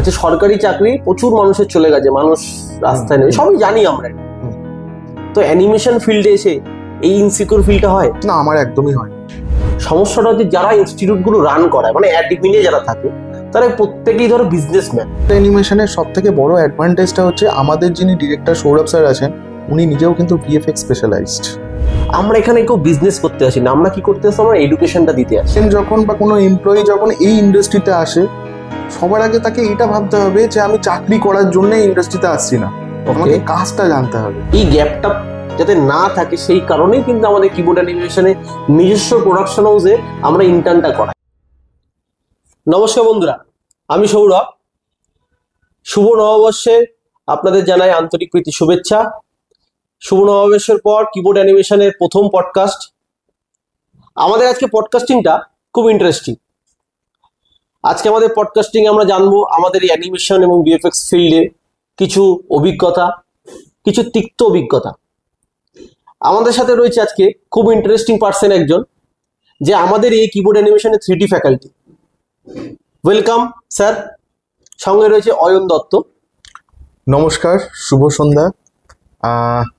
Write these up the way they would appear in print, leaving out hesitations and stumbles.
আচ্ছা, সরকারি চাকরি প্রচুর মানুষের চলে গেছে, মানুষ রাস্তায় নেই, সবই জানি আমরা। তো অ্যানিমেশন ফিল্ডে এসে এই ইনসিকিউর ফিলটা হয় না, আমার একদমই হয়। সমস্যাটা হচ্ছে যারা ইনস্টিটিউট গুলো রান করায়, মানে অ্যাডমিনে যারা থাকে, তারা প্রত্যেকেই ধরো বিজনেসম্যান। অ্যানিমেশনের সব থেকে বড় অ্যাডভান্টেজটা হচ্ছে আমাদের যিনি ডিরেক্টর সৌরভ স্যার আছেন, উনি নিজেও কিন্তু ভিএফএক্স স্পেশালাইজড। আমরা এখানে কেউ বিজনেস করতে আসি না, আমরা কি করতে আসি, আমরা এডুকেশনটা দিতে আসি। যখন বা কোনো এমপ্লয়ি যখন এই ইন্ডাস্ট্রিতে আসে, সবার আগে তাকে এটা ভাবতে হবে যে আমি চাকরি করার জন্য ইন্ডাস্ট্রিতে আসছি না, আমাকে কাজটা জানতে হবে। এই গ্যাপটা যাতে না থাকে সেই কারণেই কিন্তু আমাদের কিবোর্ড অ্যানিমেশনে নিজস্ব প্রোডাকশন হাউসে আমরা ইন্টার্নটা করাই। নমস্কার বন্ধুরা, আমি সৌরভ। শুভ নববর্ষে আপনাদের জানাই আন্তরিক প্রীতি শুভেচ্ছা। শুভ নববর্ষের পর কিবোর্ড অ্যানিমেশনের প্রথম পডকাস্ট। আমাদের আজকে পডকাস্টিংটা খুব ইন্টারেস্টিং। আজকে আমাদের পডকাস্টিং আমরা জানবো আমাদের এই অ্যানিমেশন এবং ভিএফএক্স ফিল্ডে কিছু অভিজ্ঞতা, কিছু তিক্ত অভিজ্ঞতা। আমাদের সাথে রয়েছে আজকে খুব ইন্টারেস্টিং পার্সন একজন, যে আমাদের এই কিবোর্ড অ্যানিমেশনের 3D ফ্যাকাল্টি। Welcome sir. সঙ্গে রয়েছে অয়ন দত্ত। নমস্কার, শুভ সন্ধ্যা।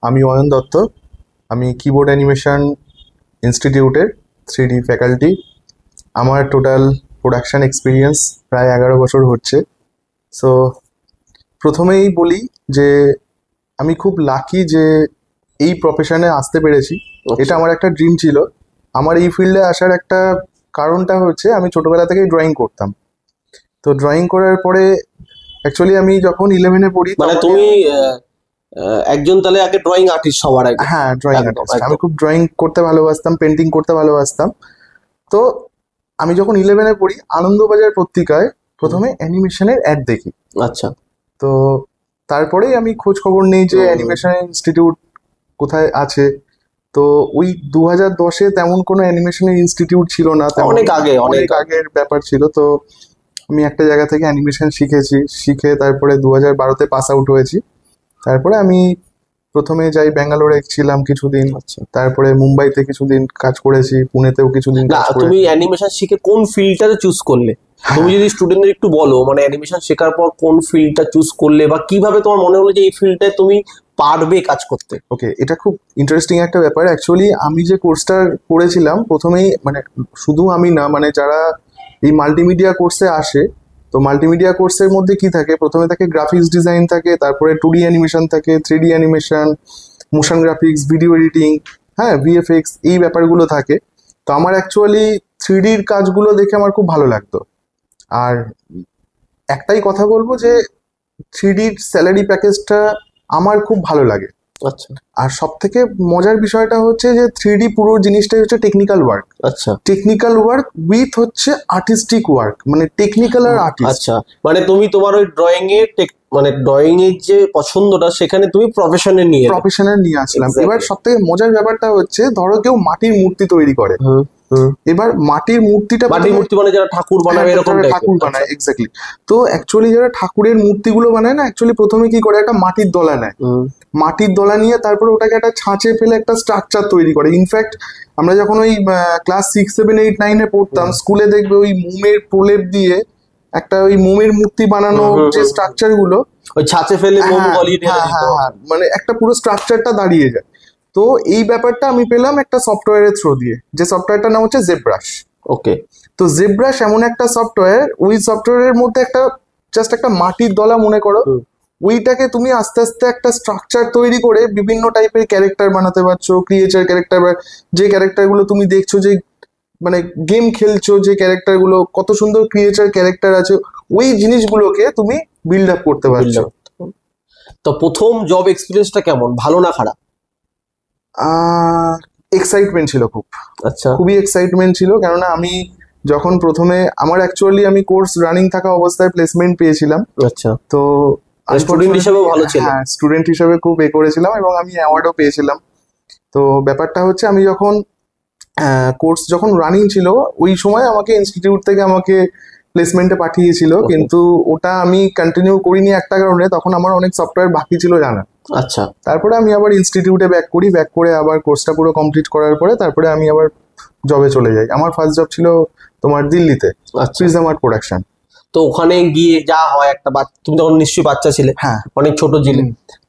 আমি অয়ন দত্ত, আমি কিবোর্ড অ্যানিমেশন ইনস্টিটিউটের 3D ফ্যাকাল্টি। আমার টোটাল প্রোডাকশান এক্সপিরিয়েন্স প্রায় 11 বছর হচ্ছে। সো প্রথমেই বলি যে আমি খুব লাকি যে এই প্রফেশনে আসতে পেরেছি। এটা আমার একটা ড্রিম ছিল। আমার এই ফিল্ডে আসার একটা কারণটা হচ্ছে আমি ছোটবেলা থেকেই ড্রয়িং করতাম। তো ড্রয়িং করার পরে অ্যাকচুয়ালি আমি যখন 11-এ পড়ি, মানে তুমি একজন তাহলে আগে ড্রয়িং আর্টিস্ট সবার আগে? হ্যাঁ, ড্রয়িং আর্টিস্ট। আমি খুব ড্রয়িং করতে ভালোবাসতাম, পেন্টিং করতে ভালোবাসতাম। তো আমি যখন 11-এ পড়ি, আনন্দবাজার পত্রিকায় প্রথমে অ্যানিমেশনের অ্যাড দেখি। আচ্ছা। তো তারপরেই আমি খোঁজ খবর নেই যে অ্যানিমেশন ইনস্টিটিউট কোথায় আছে। তো ওই 2010-এ তেমন কোনো অ্যানিমেশনের ইনস্টিটিউট ছিল না, অনেক আগের ব্যাপার ছিল। তো আমি একটা জায়গা থেকে অ্যানিমেশন শিখে তারপরে 2012-তে পাস আউট হয়েছি। তারপরে আমি প্রথমে যাই ব্যাঙ্গালোরে ছিলাম কিছুদিন, তারপরে মুম্বাইতে কিছুদিন কাজ করেছি, পুনেতেও কিছুদিন কাজ করেছি। তুমি অ্যানিমেশন শিখে কোন ফিল্ডটাতে চুজ করলে? তুমি যদি স্টুডেন্টদের একটু বলো, মানে অ্যানিমেশন শেখার পর কোন ফিল্ডটা চুজ করলে, বা কিভাবে তোমার মনে হলো যে এই ফিল্ডটায় তুমি পারবে কাজ করতে? ওকে, এটা খুব ইন্টারেস্টিং একটা ব্যাপার। অ্যাকচুয়ালি আমি যে কোর্সটা করেছিলাম প্রথমেই, মানে শুধু আমি না, মানে যারা এই মাল্টিমিডিয়া কোর্সে আসে, তো মাল্টিমিডিয়া কোর্সের মধ্যে কি থাকে, প্রথমে থাকে গ্রাফিক্স ডিজাইন থাকে, তারপরে 2D অ্যানিমেশন থাকে, 3D animation, motion graphics, video editing, হ্যাঁ, ভিএফএক্স, এই ব্যাপারগুলো থাকে। তো আমার অ্যাকচুয়ালি 3Dর কাজগুলো দেখে আমার খুব ভালো লাগতো। আর একটাই কথা বলবো যে 3Dর স্যালারি প্যাকেজটা আমার খুব ভালো লাগে। আচ্ছা। আর সব থেকে মজার বিষয়টা হচ্ছে যে 3D পুরো জিনিসটাই হচ্ছে টেকনিক্যাল ওয়ার্ক। আচ্ছা। টেকনিক্যাল ওয়ার্ক উইথ হচ্ছে আর্টিস্টিক ওয়ার্ক, মানে টেকনিক্যাল আর আর্টিস্ট। আচ্ছা, মানে তুমি তোমার ওই ড্রয়িং এর মানে ড্রয়িং এর যে পছন্দটা সেখানে তুমি প্রফেশনে নিয়ে আসলাম। এবার সব থেকে মজার ব্যাপারটা হচ্ছে, ধরো কেউ মাটির মূর্তি তৈরি করে। এবার মাটির মূর্তি মানে যারা ঠাকুর বানায়, এরকম ঠাকুর বানায়, এক্স্যাক্টলি। তো অ্যাকচুয়ালি যারা ঠাকুরের মূর্তিগুলো বানায় না, অ্যাকচুয়ালি প্রথমে কি করে, একটা মাটির দলা নেয়। মাটির দলা নিয়ে তারপরে ওটাকে একটা ছাঁচে ফেলে একটা স্ট্রাকচার তৈরি করে। ইনফ্যাক্ট আমরা যখন ওই ক্লাস 6, 7, 8, 9-এ পড়তাম, স্কুলে দেখবে ওই মোমের প্রলেপ দিয়ে একটা ওই মোমের মূর্তি বানানো যে স্ট্রাকচার গুলো, ওই ছাঁচে ফেলে মানে একটা পুরো স্ট্রাকচারটা দাঁড়িয়ে যায়। তো এই ব্যাপারটা আমি পেলাম একটা সফটওয়্যারের থ্রু দিয়ে, যে সফটওয়্যারটার নাম হচ্ছে জেব্রাশ। ওকে। তো জেব্রাশ এমন একটা সফটওয়্যার, ওই সফটওয়্যারের মধ্যে একটা জাস্ট একটা মাটির দলা মনে করো, ওইটাকে তুমি আস্তে আস্তে একটা স্ট্রাকচার তৈরি করে বিভিন্ন টাইপের ক্যারেক্টার বানাতে পারছো, ক্রিয়েচার ক্যারেক্টার, যে ক্যারেক্টারগুলো তুমি দেখছো, যে মানে গেম খেলছো, যে ক্যারেক্টারগুলো কত সুন্দর ক্রিয়েচার ক্যারেক্টার আছে, ওই জিনিসগুলোকে তুমি বিল্ড আপ করতে পারছো। তো প্রথম জব এক্সপিরিয়েন্সটা কেমন, ভালো না খারাপ? এক্সাইটমেন্ট ছিল খুব। আচ্ছা। খুবই এক্সাইটমেন্ট ছিল, কেননা আমি যখন প্রথমে আমার অ্যাকচুয়ালি আমি কোর্স রানিং থাকা অবস্থায় প্লেসমেন্ট পেয়েছিলাম। আচ্ছা। তো স্টুডেন্ট হিসেবেও ভালো ছিল। হ্যাঁ, স্টুডেন্ট হিসেবে খুব করেছিলাম এবং আমি অ্যাওয়ার্ডও পেয়েছিলাম। তো ব্যাপারটা হচ্ছে, আমি যখন কোর্স যখন রানিং ছিল, ওই সময় আমাকে ইনস্টিটিউট থেকে আমাকে প্লেসমেন্টে পাঠিয়েছিল, কিন্তু ওটা আমি কন্টিনিউ করিনি একটা কারণে, তখন আমার অনেক সফটওয়্যার বাকি ছিল জানা। আচ্ছা। তারপরে আমি আবার ইনস্টিটিউটে ব্যাক করে আবার কোর্সটা পুরো কমপ্লিট করার পরে তারপরে আমি আবার জবে চলে যাই। আমার ফার্স্ট জব ছিল তোমার দিল্লিতে, প্রিজম আর্ট প্রোডাকশন। তো ওখানে গিয়ে যা হয় একটা তুমি তখন নিশ্চয়ই বাচ্চা ছিলে, হ্যাঁ অনেক ছোট ছিলে,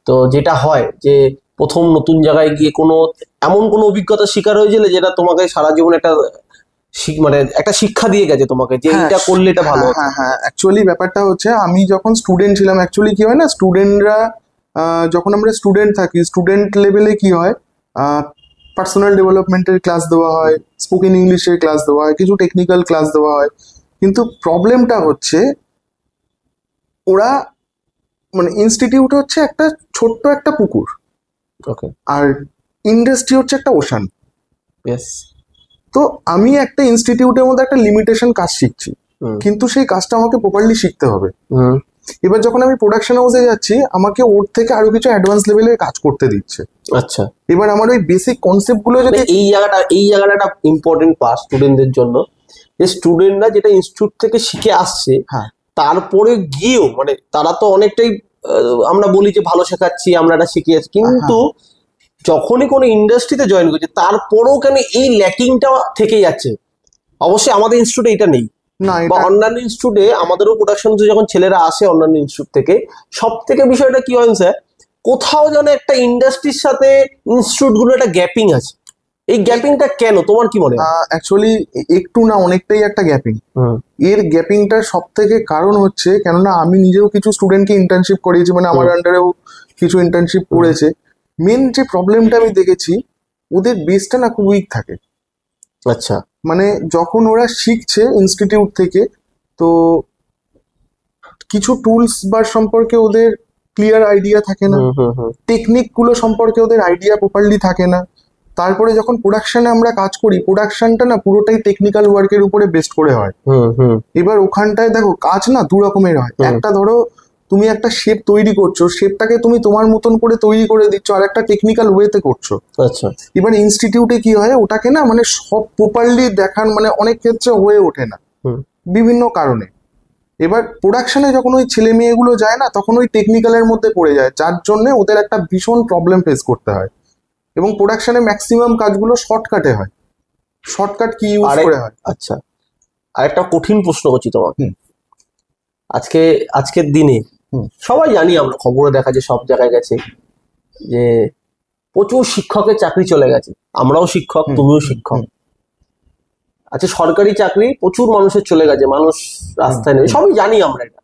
তো যেটা হয় যে প্রথম নতুন জায়গায় গিয়ে এমন কোনো অভিজ্ঞতার শিকার হয়েছিলে যেটা তোমাকে সারা জীবন একটা মানে একটা শিক্ষা দিয়ে গেছে তোমাকে যে হ্যাঁ এটা করলে এটা ভালো হ্যাঁ হতো? হ্যাঁ হ্যাঁ অ্যাকচুয়ালি ব্যাপারটা হচ্ছে, আমি যখন স্টুডেন্ট ছিলাম, অ্যাকচুয়ালি কি হয় না, স্টুডেন্টরা যখন আমরা স্টুডেন্ট থাকি, স্টুডেন্ট লেভেলে কি হয়, পার্সোনাল ডেভেলপমেন্টের ক্লাস দেওয়া হয়, স্পোকেন ইংলিশের ক্লাস দেওয়া হয়, কিছু টেকনিক্যাল ক্লাস দেওয়া হয়, কিন্তু প্রবলেমটা হচ্ছে ওরা মানে ইনস্টিটিউট হচ্ছে একটা ছোট্ট একটা পুকুর, ওকে, আর ইন্ডাস্ট্রি হচ্ছে একটা ওশান। ইয়েস। তো আমি একটা ইনস্টিটিউটের মধ্যে একটা লিমিটেশন কাজ শিখছি, কিন্তু সেই কাজটা আমাকে প্রপারলি শিখতে হবে। এবার যখন আমি প্রোডাকশন হাউসে যাচ্ছি, আমাকে ওর থেকে আরো কিছু অ্যাডভান্স লেভেলের কাজ করতে দিচ্ছে। আচ্ছা, এবার আমার ওই বেসিক কনসেপ্ট গুলো যদি এই জায়গাটা একটা ইম্পর্টেন্ট পার্ট স্টুডেন্টদের জন্য, যে স্টুডেন্টরা যেটা ইনস্টিটিউট থেকে শিখে আসছে, হ্যাঁ তারপরে গিয়েও মানে তারা তো অনেকটাই আমরা বলি যে ভালো শেখাচ্ছি, আমরা এটা শিখে যাচ্ছি, কিন্তু যখনই কোনো ইন্ডাস্ট্রিতে জয়েন করছে তারপরেও কেন এই ল্যাকিংটা থেকে যাচ্ছে? অবশ্যই আমাদের ইনস্টিটিউটে এটা নেই, না বা এটা অন্যান্য ইনস্টিটিউটে আমাদেরও প্রোডাকশন যখন ছেলেরা আসে অন্যান্য ইনস্টিটিউট থেকে, সব থেকে বিষয়টা কি হয় স্যার, কোথাও যেন একটা ইন্ডাস্ট্রির সাথে ইনস্টিটিউট গুলো একটা গ্যাপিং আছে। এই গ্যাপিংটা কেন তোমার কি মনে হয়? অ্যাকচুয়ালি একটু না, অনেকটাই একটা গ্যাপিং। এর গ্যাপিংটার সব থেকে কারণ হচ্ছে, কেননা আমি নিজেও কিছু স্টুডেন্টকে ইন্টার্নশিপ করিয়েছি, মানে আমার আন্ডারেও কিছু ইন্টার্নশিপ করেছে। মেন যে প্রবলেমটা আমি দেখেছি, ওদের বেসটা না খুব উইক থাকে। আচ্ছা, মানে যখন ওরা শিখছে ইনস্টিটিউট থেকে, তো কিছু টুলস বা সম্পর্কে ওদের ক্লিয়ার আইডিয়া থাকে না, টেকনিক গুলো সম্পর্কে ওদের আইডিয়া প্রপারলি থাকে না। তারপরে যখন প্রোডাকশনে আমরা কাজ করি, প্রোডাকশনটা না পুরোটাই টেকনিক্যাল ওয়ার্কের উপরে বেস্ট করে হয়। এবার ওখানটায় দেখো কাজ না দু রকমের হয়। একটা ধরো তুমি একটা শেপ তৈরি করছো, শেপটাকে তুমি তোমার মতন করে তৈরি করে দিচ্ছ, আর একটা টেকনিক্যাল ওয়েতে করছো। আচ্ছা, এবার ইনস্টিটিউটে কি হয়, ওটাকে না মানে সব প্রপারলি দেখান মানে অনেক ক্ষেত্রে হয়ে ওঠে না বিভিন্ন কারণে। এবার প্রোডাকশনে যখন ওই ছেলে মেয়েগুলো যায় না, তখন ওই টেকনিক্যালের মধ্যে পড়ে যায়, যার জন্য ওদের একটা ভীষণ প্রবলেম ফেস করতে হয়। এবং প্রোডাকশনে ম্যাক্সিমাম কাজগুলো শর্টকাটে হয়। শর্টকাট কি ইউজ করে হয়? আচ্ছা, আরেকটা কঠিন প্রশ্ন করছি তোমাকে। আজকের দিনে সবাই জানি, আমরা খবরে দেখা যায় সব জায়গায় গেছে যে প্রচুর শিক্ষকের চাকরি চলে গেছে। আমরাও শিক্ষক, তুমিও শিক্ষক। আচ্ছা, সরকারি চাকরি প্রচুর মানুষের চলে গেছে, মানুষ রাস্তায় নেই, সবই জানি আমরা এটা।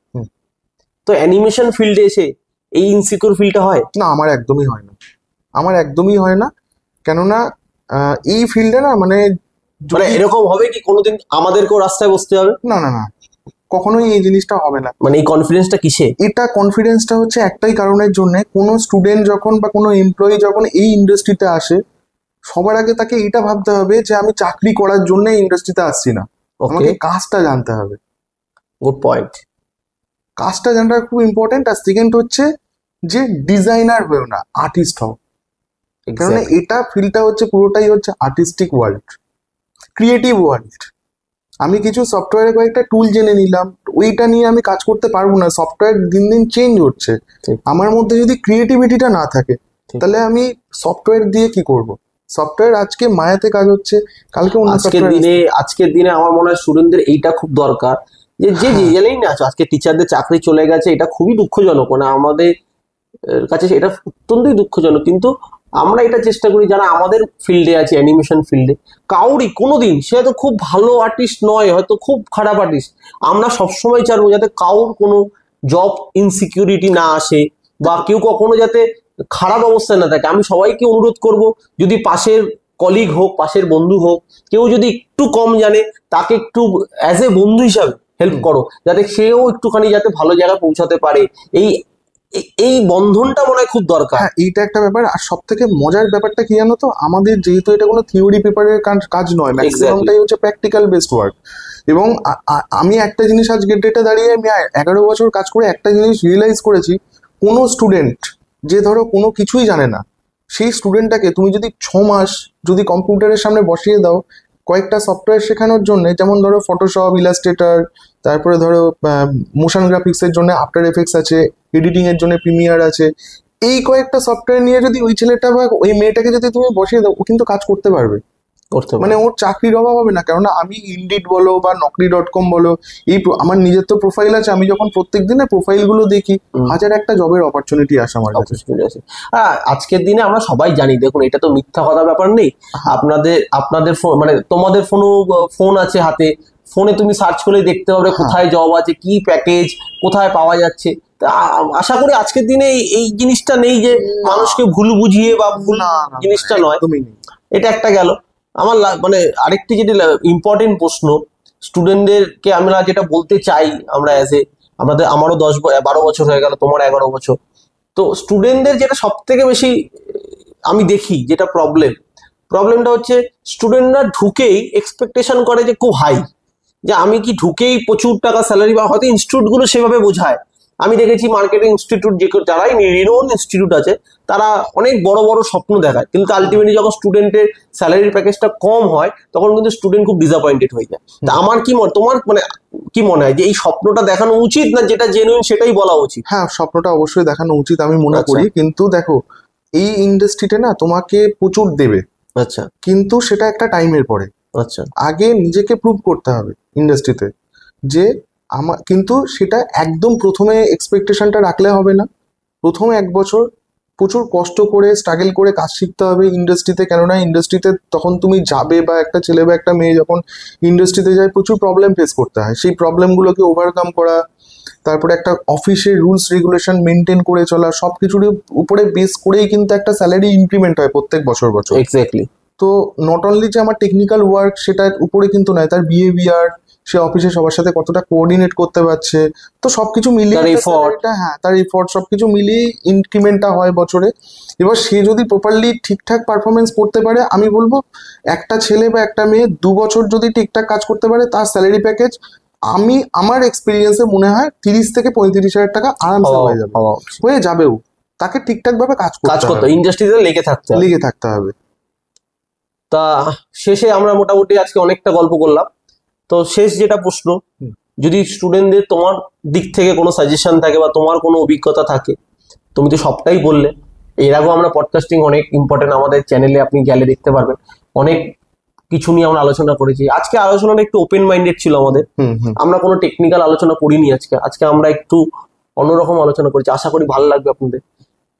তো অ্যানিমেশন ফিল্ডে এসে এই ইনসিকিউর ফিলটা হয় না, আমার একদমই হয় না, আমার একদমই হয় না। কেননা এই ফিল্ডে না মানে এরকম হবে কি কোনোদিন আমাদেরকেও রাস্তায় বসতে হবে? না না না, কখনোই এই জিনিসটা হবে না। মানে এই কনফিডেন্সটা কিসে? এটা কনফিডেন্সটা হচ্ছে একটাই কারণের জন্য, কোনো স্টুডেন্ট যখন বা কোনো এমপ্লয়ি যখন এই ইন্ডাস্ট্রিতে আসে, সবার আগে তাকে এটা ভাবতে হবে যে আমি চাকরি করার জন্য এই ইন্ডাস্ট্রিতে আসছি না, আমাকে কাজটা জানতে হবে। Good point. কাজটা জানাটা খুব ইম্পর্টেন্ট। আর সেকেন্ড হচ্ছে যে ডিজাইনার হয়েও না, আর্টিস্ট হও। কারণ এটা ফিল্ডটা হচ্ছে পুরোটাই হচ্ছে আর্টিস্টিক ওয়ার্ল্ড, ক্রিয়েটিভ ওয়ার্ল্ড। আমি কিছু সফটওয়্যারের কয়েকটা টুল জেনে নিলাম, ওইটা নিয়ে আমি কাজ করতে পারবো না। সফটওয়্যার দিন দিন চেঞ্জ হচ্ছে, আমার মধ্যে যদি ক্রিয়েটিভিটিটা না থাকে, তাহলে আমি সফটওয়্যার দিয়ে কি করব? সফটওয়্যার আজকে মায়াতে কাজ হচ্ছে, কালকে অন্য আজকের দিনে আমার মনে হয় স্টুডেন্টদের এইটা খুব দরকার, যে যে জেলেই না আছো, আজকে টিচারদের চাকরি চলে গেছে, এটা খুবই দুঃখজনক। মানে আমাদের কাছে এটা অত্যন্তই দুঃখজনক, কিন্তু আমরা এটা চেষ্টা করি যারা আমাদের ফিল্ডে আছে, অ্যানিমেশন ফিল্ডে, কাউরি কোনোদিন, সে হয়তো খুব ভালো আর্টিস্ট নয়, হয়তো খুব খারাপ আর্টিস্ট, আমরা সবসময় চাইবো যাতে কাউর কোনো জব ইনসিকিউরিটি না আসে, বা কেউ কখনো যাতে খারাপ অবস্থায় না থাকে। আমি সবাইকে অনুরোধ করব, যদি পাশের কলিগ হোক, পাশের বন্ধু হোক, কেউ যদি একটু কম জানে, তাকে একটু অ্যাজ এ বন্ধু হিসাবে হেল্প করো, যাতে সেও একটুখানি যাতে ভালো জায়গায় পৌঁছাতে পারে। এই বন্ধনটা মনে হয় খুব দরকার। হ্যাঁ, এইটা একটা ব্যাপার। আর সব থেকে মজার ব্যাপারটা কি জানো তো, আমাদের যেহেতু এটা কোনো থিওরি পেপারের কাজ নয়, ম্যাক্সিমামটাই হচ্ছে প্র্যাকটিক্যাল বেসড ওয়ার্ক। এবং আমি একটা জিনিস আজকের ডেটে দাঁড়িয়ে, আমি 11 বছর কাজ করে একটা জিনিস রিয়েলাইজ করেছি, কোনো স্টুডেন্ট যে ধরো কোনো কিছুই জানে না, সেই স্টুডেন্টটাকে তুমি যদি 6 মাস যদি কম্পিউটারের সামনে বসিয়ে দাও কয়েকটা সফটওয়্যার শেখানোর জন্য, যেমন ধরো ফটোশপ, ইলাস্ট্রেটর, তারপরে ধরো মোশন গ্রাফিক্সের জন্য আফটার এফেক্টস আছে, এডিটিং এর জন্য প্রিমিয়ার আছে, এই কয়েকটা সফটওয়্যার নিয়ে যদি ওই ছেলেটা বা ওই মেয়েটাকে যদি তুমি বসিয়ে দাও, ও কিন্তু কাজ করতে পারবে। করতে মানে ওর চাকরির অভাব হবে না, কেননা আমি ইন্ডিড বলো বা নকরি.com বলো, আমার নিজের তো প্রোফাইল আছে, আমি যখন প্রত্যেক দিনের প্রোফাইল গুলো দেখি, হাজার একটা জবের অপরচুনিটি আসে আমার কাছে। আজকের দিনে আমরা সবাই জানি, দেখুন এটা তো মিথ্যা কথা ব্যাপার নেই। আপনাদের ফোন, মানে তোমাদের ফোন আছে হাতে, ফোনে তুমি সার্চ করে দেখতে পাবে কোথায় জব আছে, কি প্যাকেজ কোথায় পাওয়া যাচ্ছে। আশা করি আজকের দিনে এই জিনিসটা নেই যে মানুষকে ভুল বুঝিয়ে বা ভুল জিনিসটা নয়। এটা একটা গেল। আমার মানে আরেকটি যেটি ইম্পর্টেন্ট প্রশ্ন, স্টুডেন্টদেরকে আমরা যেটা বলতে চাই, আমরা আমারও 12 বছর হয়ে গেল, তোমার 11 বছর। তো স্টুডেন্টদের যেটা সব থেকে বেশি আমি দেখি যেটা প্রবলেমটা হচ্ছে, স্টুডেন্টরা ঢুকেই এক্সপেকটেশন করে যে খুব হাই, যে আমি কি ঢুকেই প্রচুর টাকা স্যালারি, বা হয়তো ইনস্টিটিউটগুলো সেভাবে বোঝায়। আমি দেখেছি মার্কেটিং ইনস্টিটিউট, যারাই রিনোন ইনস্টিটিউট আছে, তারা অনেক বড় বড় স্বপ্ন দেখায়, কিন্তু আলটিমেটলি যখন স্টুডেন্টের স্যালারির প্যাকেজটা কম হয়, তখন কিন্তু স্টুডেন্ট খুব ডিসঅ্যাপয়েন্টেড হয়ে যায়। তা আমার তোমার মানে কি মনে হয় যে এই স্বপ্নটা দেখানো উচিত, না যেটা জেনুইন সেটাই বলা উচিত? হ্যাঁ, স্বপ্নটা অবশ্যই দেখানো উচিত আমি মনে করি, কিন্তু দেখো এই ইন্ডাস্ট্রিতে না তোমাকে প্রচুর দেবে, আচ্ছা, কিন্তু সেটা একটা টাইমের পরে। আচ্ছা, আগে নিজেকে প্রুভ করতে হবে ইন্ডাস্ট্রিতে, যে কিন্তু সেটা একদম প্রথমে এক্সপেকটেশনটা রাখলে হবে না। প্রথম 1 বছর প্রচুর কষ্ট করে স্ট্রাগল করে কাজ শিখতে হবে ইন্ডাস্ট্রিতে, কেননা ইন্ডাস্ট্রিতে তখন তুমি যাবে, বা একটা ছেলে বা একটা মেয়ে যখন ইন্ডাস্ট্রিতে যায়, প্রচুর প্রবলেম ফেস করতে হয়। সেই প্রবলেমগুলোকে ওভারকাম করা, তারপরে একটা অফিসের রুলস রেগুলেশন মেনটেন করে চলা, সব কিছুর উপরে বেস করেই কিন্তু একটা স্যালারি ইনক্রিমেন্ট হয় প্রত্যেক বছর। এক্স্যাক্টলি। তো নট অনলি যে আমার টেকনিক্যাল ওয়ার্ক সেটার উপরে কিন্তু নয়, তার বিহেভিয়ার, সে অফিসে সবার সাথে কতটা কোঅর্ডিনেট করতে পারছে, তো সবকিছু মিলিয়ে তার এফোর্ট সবকিছু মিলিয়ে ইনক্রিমেন্টটা হয় বছরে। এবার সে যদি প্রপারলি ঠিকঠাক পারফরমেন্স করতে পারে, আমি বলবো একটা ছেলে বা একটা মেয়ে 2 বছর যদি ঠিকঠাক কাজ করতে পারে, তার স্যালারি প্যাকেজ আমার এক্সপিরিয়েন্সে মনে হয় 30 থেকে 35,000 টাকা আরামসে হয়ে যাবেও। তাকে ঠিকঠাক ভাবে কাজ করতে ইন্ডাস্ট্রিতে লেগে থাকতে হবে। তা শেষে আমরা মোটামুটি আজকে অনেকটা গল্প করলাম। তো শেষ যেটা প্রশ্ন, যদি স্টুডেন্টদের তোমার দিক থেকে কোনো সাজেশন থাকে বা তোমার কোনো অভিজ্ঞতা থাকে, তুমি তো সবটাই বললে। এর আগেও আমরা পডকাস্টিং অনেক ইম্পর্টেন্ট, আমাদের চ্যানেলে আপনি গেলে দেখতে পারবেন, অনেক কিছু নিয়ে আমরা আলোচনা করেছি। আজকে আলোচনাটা একটু ওপেন মাইন্ডেড ছিল আমাদের, আমরা কোনো টেকনিক্যাল আলোচনা করিনি আজকে আমরা একটু অন্যরকম আলোচনা করেছি। আশা করি ভালো লাগবে আপনাদের।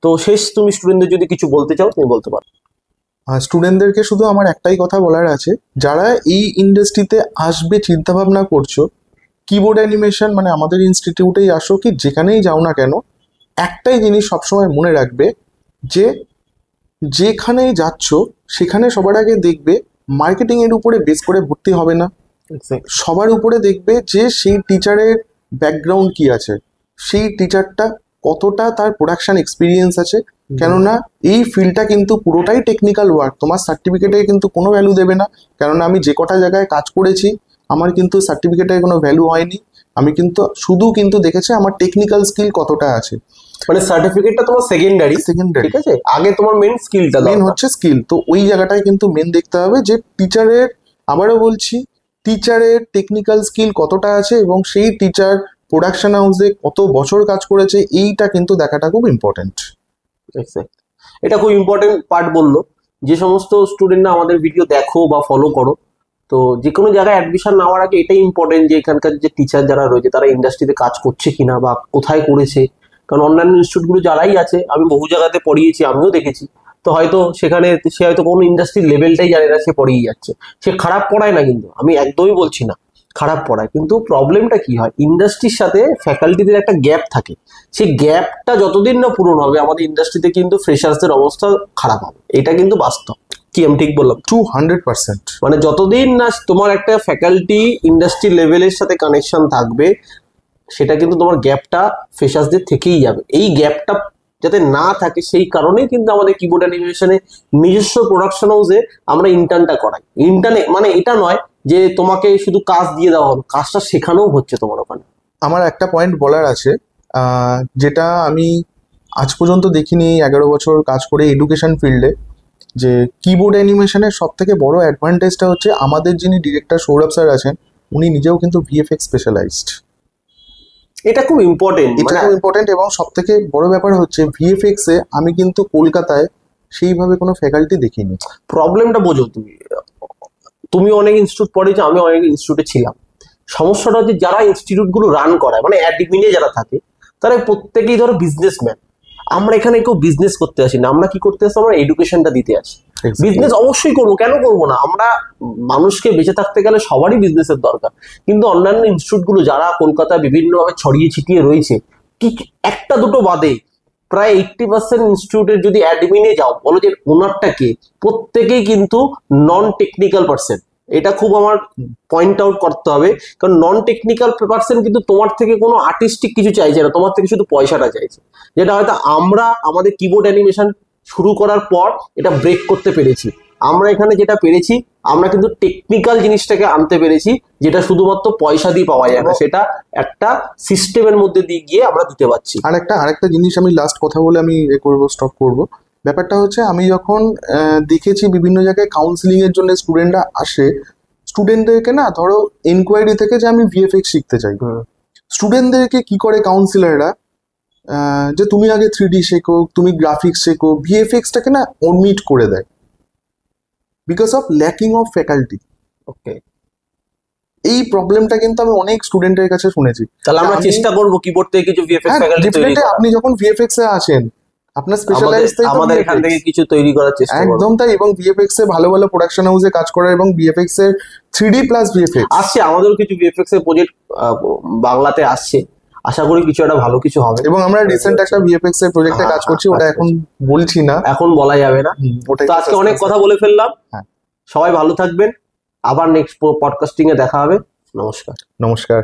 তো শেষ, তুমি স্টুডেন্টদের যদি কিছু বলতে চাও তুমি বলতে পারো। স্টুডেন্টদেরকে শুধু আমার একটাই কথা বলার আছে, যারা এই ইন্ডাস্ট্রিতে আসবে চিন্তা ভাবনা করছো, কিবোর্ড অ্যানিমেশন মানে আমাদের ইনস্টিটিউটেই আসো, কি যেখানেই যাও না কেন, একটাই জিনিস সবসময় মনে রাখবে, যে যেখানেই যাচ্ছ সেখানে সবার আগে দেখবে মার্কেটিং এর উপরে বেস করে ভর্তি হবে না, সবার উপরে দেখবে যে সেই টিচারের ব্যাকগ্রাউন্ড কি আছে, সেই টিচারটা কতটা তার প্রোডাকশন এক্সপিরিয়েন্স আছে। কেননা এই ফিল্ডটা কিন্তু পুরোটাই টেকনিক্যাল ওয়ার্ক, তোমার সার্টিফিকেটে কিন্তু কোনো ভ্যালু দেবে না। কেননা আমি যে কটা জায়গায় কাজ করেছি, আমার কিন্তু সার্টিফিকেটের কোনো ভ্যালু হয়নি, আমি শুধু দেখেছি আমার টেকনিক্যাল স্কিল কতটা আছে। মানে সার্টিফিকেটটা তোমার সেকেন্ডারি, ঠিক আছে, আগে তোমার মেন স্কিলটা, মেন হচ্ছে স্কিল। তো ওই জায়গাটায় কিন্তু মেন দেখতে হবে যে টিচারের, আবারও বলছি, টিচারের টেকনিক্যাল স্কিল কতটা আছে এবং সেই টিচার প্রোডাকশন হাউসে কত বছর কাজ করেছে, এইটা কিন্তু দেখাটা খুব ইম্পর্টেন্ট। এটা খুব ইম্পর্টেন্ট পার্ট বললো। যে সমস্ত স্টুডেন্টরা আমাদের ভিডিও দেখো বা ফলো করো, তো যে কোনো জায়গায় অ্যাডমিশন নেওয়ার আগে এটাই ইম্পর্টেন্ট যে এখানকার যে টিচার যারা রয়েছে তারা ইন্ডাস্ট্রিতে কাজ করছে কিনা বা কোথায় করেছে। কারণ অন্যান্য ইনস্টিটিউটগুলো যারাই আছে, আমি বহু জায়গাতে পড়িয়েছি, আমিও দেখেছি, তো হয়তো সেখানে সে হয়তো কোনো ইন্ডাস্ট্রির লেভেলটাই জানে না, সে পড়িয়ে যাচ্ছে। সে খারাপ পড়ায় না, কিন্তু আমি একদমই বলছি না খারাপ পড়ায়, কিন্তু প্রবলেমটা কি হয়, ইন্ডাস্ট্রির সাথে ফ্যাকাল্টিদের একটা গ্যাপ থাকে। সেই গ্যাপটা যতদিন না পূরণ হবে, আমাদের ইন্ডাস্ট্রিতে কিন্তু ফ্রেশার্সদের অবস্থা খারাপ হবে। এটা কিন্তু বাস্তব। কি আমি ঠিক বললাম? 200%। মানে যতদিন না তোমার একটা ফ্যাকাল্টি ইন্ডাস্ট্রি লেভেলের সাথে কানেকশন থাকবে, সেটা কিন্তু তোমার গ্যাপটা ফ্রেশার্সদের থেকেই যাবে। এই গ্যাপটা যাতে না থাকে, সেই কারণেই কিন্তু আমাদের কিবোর্ড অ্যানিমেশনে নিজস্ব প্রোডাকশন হাউসে আমরা ইন্টার্নটা করাই। ইন্টার্নে মানে এটা নয় যে তোমাকে শুধু কাজ দিয়ে দেওয়া হলো, কাজটা শেখানোও হচ্ছে তোমার ওখানে। আমার একটা পয়েন্ট বলার আছে, যেটা আমি আজ পর্যন্ত দেখিনি 11 বছর কাজ করে এডুকেশন ফিল্ডে, যে কিবোর্ড অ্যানিমেশনের সব থেকে বড় অ্যাডভান্টেজটা হচ্ছে আমাদের যিনি ডিরেক্টর সৌরভ স্যার আছেন, উনি নিজেও কিন্তু ভিএফএক্স স্পেশালাইজড। এটা খুব ইম্পর্টেন্ট, এবং সব থেকে বড় ব্যাপার হচ্ছে ভিএফএক্স এ আমি কিন্তু কলকাতায় সেইভাবে কোনো ফ্যাকাল্টি দেখিনি। প্রবলেমটা বোঝো তুমি, তুমি অনেক ইনস্টিটিউট পড়েছো, আমি অনেক ইনস্টিটিউটে ছিলাম। সমস্যাটা হচ্ছে যারা ইনস্টিটিউট গুলো রান করায়, মানে অ্যাডমিনে যারা থাকে, তারা প্রত্যেকেই ধরো বিজনেসম্যান। আমরা এখানে কেউ বিজনেস করতে আসি না, আমরা কি করতে আসি, আমরা এডুকেশনটা দিতে আসি। বিজনেস অবশ্যই করবো, কেন করবো না? আমরা মানুষকে বেঁচে থাকতে গেলে সবারই বিজনেসের দরকার। কিন্তু অন্যান্য ইনস্টিটিউট গুলো যারা কলকাতায় বিভিন্নভাবে ছড়িয়ে ছিটিয়ে রয়েছে, কি একটা দুটো বাদে প্রায় 80% ইনস্টিটিউটের যদি অ্যাডমিনে যাও, বলো যে ওনারটা কে, প্রত্যেকেই কিন্তু নন টেকনিক্যাল পার্সন। এটা খুব আমার পয়েন্ট আউট করতে হবে, কারণ নন টেকনিক্যাল পার্সন কিন্তু তোমার থেকে কোনো আর্টিস্টিক কিছু চাইছে না, তোমার থেকে শুধু পয়সাটা চাইছে। যেটা হয়তো আমরা আমাদের কিবোর্ড অ্যানিমেশন শুরু করার পর এটা ব্রেক করতে পেরেছি। আমরা এখানে যেটা পেরেছি, আমরা কিন্তু টেকনিক্যাল জিনিসটাকে আনতে পেরেছি, যেটা শুধুমাত্র পয়সা দিয়ে পাওয়া যায় না, সেটা একটা সিস্টেমের মধ্যে দিয়ে গিয়ে আমরা দিতে পারছি। আরেকটা জিনিস আমি লাস্ট কথা বলে আমি স্টপ করব। ব্যাপারটা হচ্ছে, আমি যখন দেখেছি বিভিন্ন জায়গায় কাউন্সিলিং এর জন্য স্টুডেন্টরা আসে, স্টুডেন্টদেরকে না ধরো এনকোয়ারি থেকে যে আমি ভিএফএক্স শিখতে চাই, স্টুডেন্টদেরকে কি করে কাউন্সিলাররা যে তুমি আগে 3D শেখো, তুমি গ্রাফিক্স শেখো, ভিএফএক্সটাকে না ওমিট করে দেয় because of lacking of faculty. Okay, এই প্রবলেমটা কিন্তু আমি অনেক স্টুডেন্টের কাছে শুনেছি। তাহলে আমরা চেষ্টা করব কিবোর্ড থেকে কিছু ভিএফএক্স ফ্যাকাল্টি তৈরি করার। আপনি যখন ভিএফএক্স এ আসেন, আপনার স্পেশালাইজ আমাদের এখান থেকে কিছু তৈরি করার চেষ্টা করব। একদম তাই। এবং ভিএফএক্স এ ভালো ভালো প্রোডাকশন হাউসে কাজ করার, এবং ভিএফএক্স এর 3D প্লাস ভিএফএক্স আসছে, আমাদেরও কিছু ভিএফএক্স এর প্রজেক্ট বাংলাতে আসছে। আশা করি কিছু একটা ভালো কিছু হবে। এবং আমরা রিসেন্ট একটা ভিএফএক্স এর প্রজেক্টে কাজ করছি, ওটা এখন বলছি না, এখন বলা যাবে না। তো আজকে অনেক কথা বলে ফেললাম। সবাই ভালো থাকবেন, আবার নেক্সট পডকাস্টিং এ দেখা হবে। নমস্কার। নমস্কার।